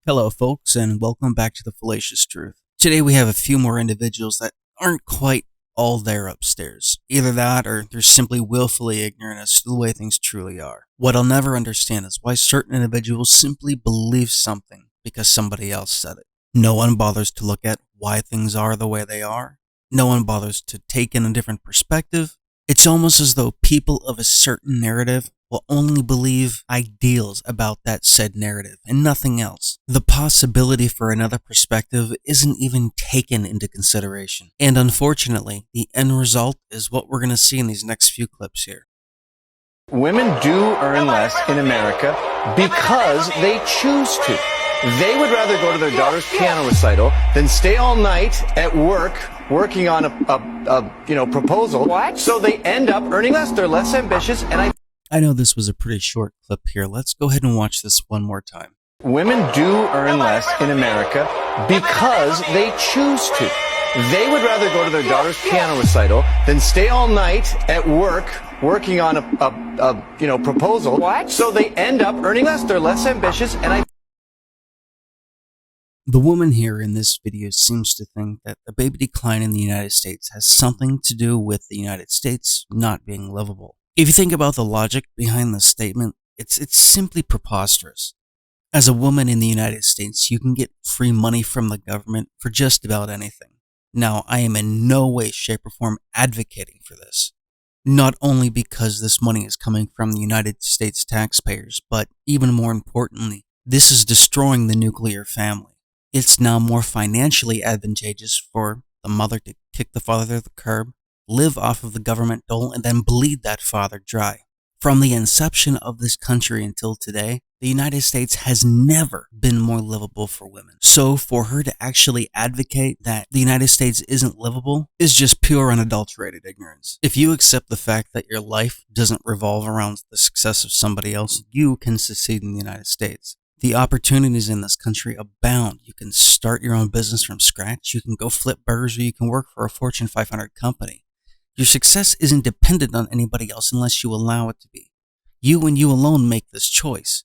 Hello folks, and welcome back to the Fallacious Truth. Today we have a few more individuals that aren't quite all there upstairs. Either that, or they're simply willfully ignorant as to the way things truly are. What I'll never understand is why certain individuals simply believe something because somebody else said it. No one bothers to look at why things are the way they are. No one bothers to take in a different perspective. It's almost as though people of a certain narrative will only believe ideals about that said narrative and nothing else. The possibility for another perspective isn't even taken into consideration. And unfortunately, the end result is what we're going to see in these next few clips here. Women do earn less in America because they choose to. They would rather go to their daughter's piano recital than stay all night at work working on a proposal. What? So they end up earning less. They're less ambitious, and I know this was a pretty short clip here. Let's go ahead and watch this one more time. Women do earn less in America because they choose to. They would rather go to their daughter's piano recital than stay all night at work working on a proposal. What? So they end up earning less. They're less ambitious, and The woman here in this video seems to think that the baby decline in the United States has something to do with the United States not being livable. If you think about the logic behind this statement, it's simply preposterous. As a woman in the United States, you can get free money from the government for just about anything. Now, I am in no way, shape, or form advocating for this. Not only because this money is coming from the United States taxpayers, but even more importantly, this is destroying the nuclear family. It's now more financially advantageous for the mother to kick the father to the curb, live off of the government dole, and then bleed that father dry. From the inception of this country until today, the United States has never been more livable for women. So for her to actually advocate that the United States isn't livable is just pure unadulterated ignorance. If you accept the fact that your life doesn't revolve around the success of somebody else, you can succeed in the United States. The opportunities in this country abound. You can start your own business from scratch, you can go flip burgers, or you can work for a Fortune 500 company. Your success isn't dependent on anybody else unless you allow it to be. You and you alone make this choice.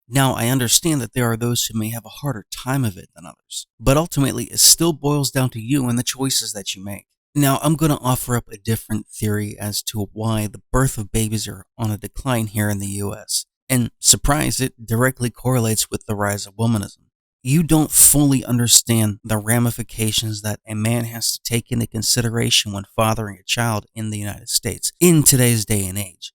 Now, I understand that there are those who may have a harder time of it than others, but ultimately it still boils down to you and the choices that you make. Now, I'm going to offer up a different theory as to why the birth of babies are on a decline here in the US. And surprise, it directly correlates with the rise of womanism. You don't fully understand the ramifications that a man has to take into consideration when fathering a child in the United States in today's day and age.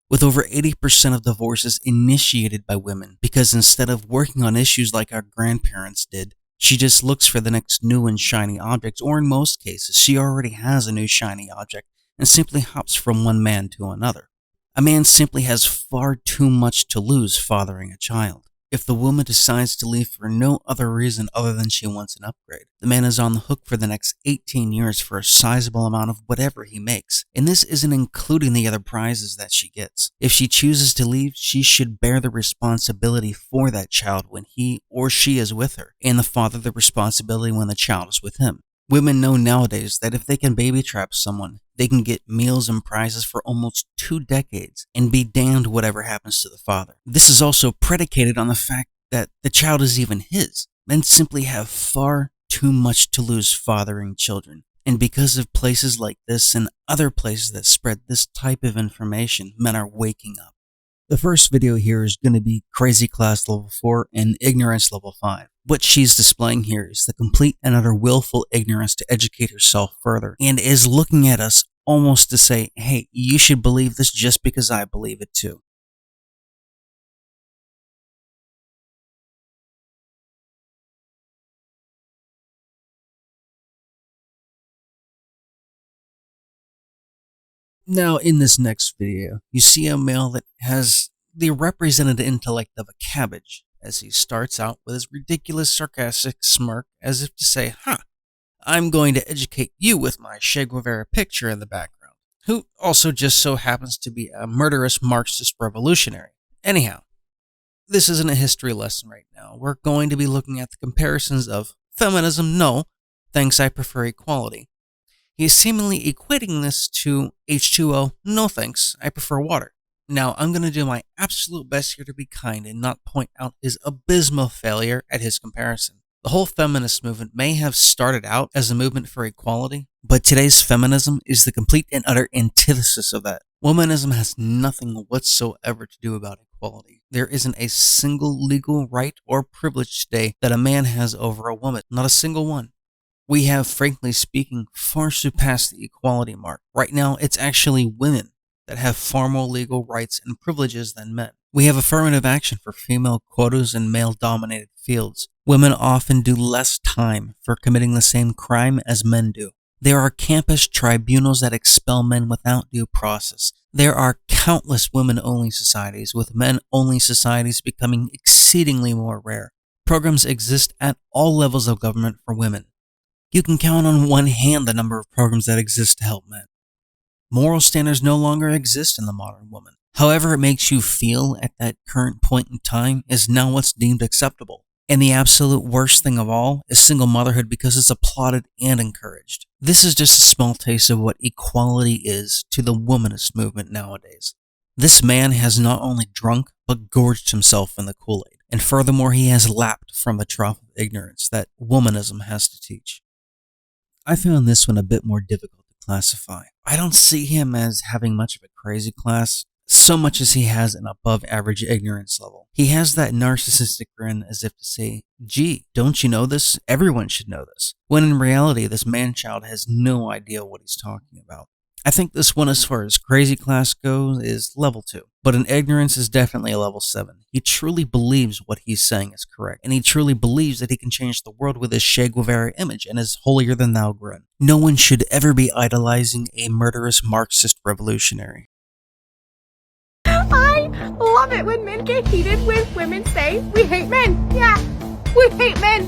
With over 80% of divorces initiated by women, because instead of working on issues like our grandparents did, she just looks for the next new and shiny object, or in most cases, she already has a new shiny object and simply hops from one man to another. A man simply has far too much to lose fathering a child. If the woman decides to leave for no other reason other than she wants an upgrade, the man is on the hook for the next 18 years for a sizable amount of whatever he makes. And this isn't including the other prizes that she gets. If she chooses to leave, she should bear the responsibility for that child when he or she is with her, and the father the responsibility when the child is with him. Women know nowadays that if they can baby trap someone, they can get meals and prizes for almost 2 decades and be damned whatever happens to the father. This is also predicated on the fact that the child is even his. Men simply have far too much to lose fathering children. And because of places like this and other places that spread this type of information, men are waking up. The first video here is going to be Crazy Class Level 4 and Ignorance Level 5. What she's displaying here is the complete and utter willful ignorance to educate herself further, and is looking at us almost to say, hey, you should believe this just because I believe it too. Now, in this next video, you see a male that has the represented intellect of a cabbage, as he starts out with his ridiculous sarcastic smirk as if to say, I'm going to educate you with my Che Guevara picture in the background, who also just so happens to be a murderous Marxist revolutionary. Anyhow, this isn't a history lesson right now. We're going to be looking at the comparisons of feminism, no, thanks I prefer equality. He is seemingly equating this to H2O, no thanks, I prefer water. Now, I'm going to do my absolute best here to be kind and not point out his abysmal failure at his comparison. The whole feminist movement may have started out as a movement for equality, but today's feminism is the complete and utter antithesis of that. Womanism has nothing whatsoever to do about equality. There isn't a single legal right or privilege today that a man has over a woman, not a single one. We have, frankly speaking, far surpassed the equality mark. Right now, it's actually women that have far more legal rights and privileges than men. We have affirmative action for female quotas in male-dominated fields. Women often do less time for committing the same crime as men do. There are campus tribunals that expel men without due process. There are countless women-only societies, with men-only societies becoming exceedingly more rare. Programs exist at all levels of government for women. You can count on one hand the number of programs that exist to help men. Moral standards no longer exist in the modern woman. However it makes you feel at that current point in time is now what's deemed acceptable. And the absolute worst thing of all is single motherhood, because it's applauded and encouraged. This is just a small taste of what equality is to the womanist movement nowadays. This man has not only drunk, but gorged himself in the Kool-Aid. And furthermore, he has lapped from the trough of ignorance that womanism has to teach. I found this one a bit more difficult to classify. I don't see him as having much of a crazy class, so much as he has an above average ignorance level. He has that narcissistic grin as if to say, gee, don't you know this? Everyone should know this. When in reality, this man-child has no idea what he's talking about. I think this one, as far as crazy class goes, is level 2. But in ignorance is definitely a level 7. He truly believes what he's saying is correct, and he truly believes that he can change the world with his Che Guevara image and his holier-than-thou grin. No one should ever be idolizing a murderous Marxist revolutionary. I love it when men get heated when women say, we hate men. Yeah, we hate men.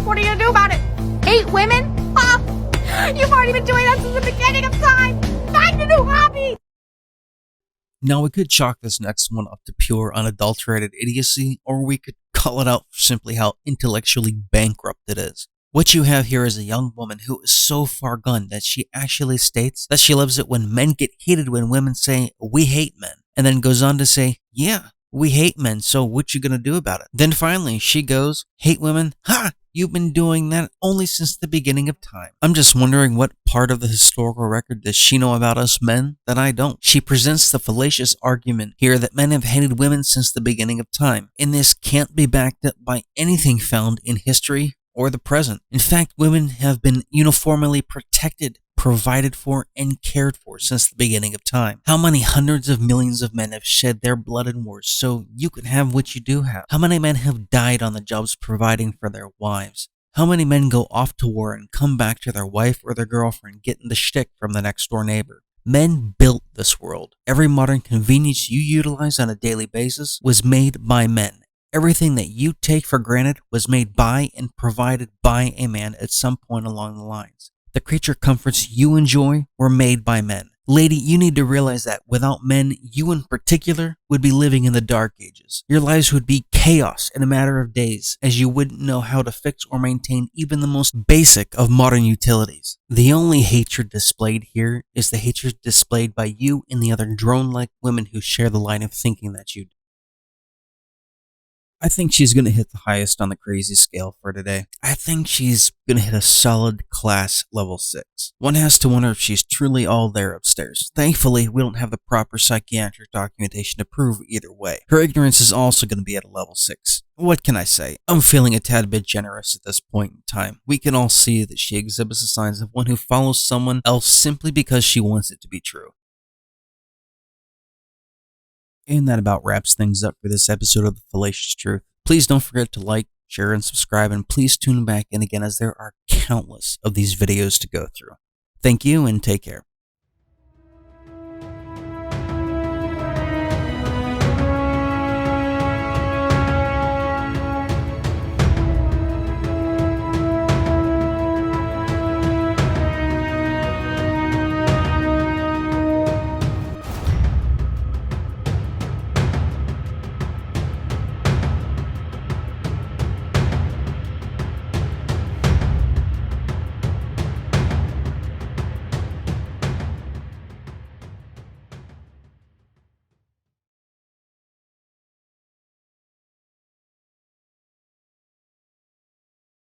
What are you gonna do about it? Hate women? You've already been doing that since the beginning of time. Find a new hobby. Now, we could chalk this next one up to pure, unadulterated idiocy, or we could call it out for simply how intellectually bankrupt it is. What you have here is a young woman who is so far gone that she actually states that she loves it when men get heated when women say, we hate men, and then goes on to say, yeah, we hate men, so what you gonna do about it? Then finally, she goes, hate women? Ha! You've been doing that only since the beginning of time. I'm just wondering what part of the historical record does she know about us men that I don't. She presents the fallacious argument here that men have hated women since the beginning of time, and this can't be backed up by anything found in history or the present. In fact, women have been uniformly protected, provided for, and cared for since the beginning of time. How many hundreds of millions of men have shed their blood in wars so you can have what you do have? How many men have died on the jobs providing for their wives? How many men go off to war and come back to their wife or their girlfriend getting the shtick from the next door neighbor? Men built this world. Every modern convenience you utilize on a daily basis was made by men. Everything that you take for granted was made by and provided by a man at some point along the lines. The creature comforts you enjoy were made by men. Lady, you need to realize that without men, you in particular would be living in the dark ages. Your lives would be chaos in a matter of days, as you wouldn't know how to fix or maintain even the most basic of modern utilities. The only hatred displayed here is the hatred displayed by you and the other drone-like women who share the line of thinking that you do. I think she's going to hit the highest on the crazy scale for today. I think she's going to hit a solid class level 6. One has to wonder if she's truly all there upstairs. Thankfully, we don't have the proper psychiatric documentation to prove either way. Her ignorance is also going to be at a level 6. What can I say? I'm feeling a tad bit generous at this point in time. We can all see that she exhibits the signs of one who follows someone else simply because she wants it to be true. And that about wraps things up for this episode of The Fallacious Truth. Please don't forget to like, share, and subscribe, and please tune back in again as there are countless of these videos to go through. Thank you and take care.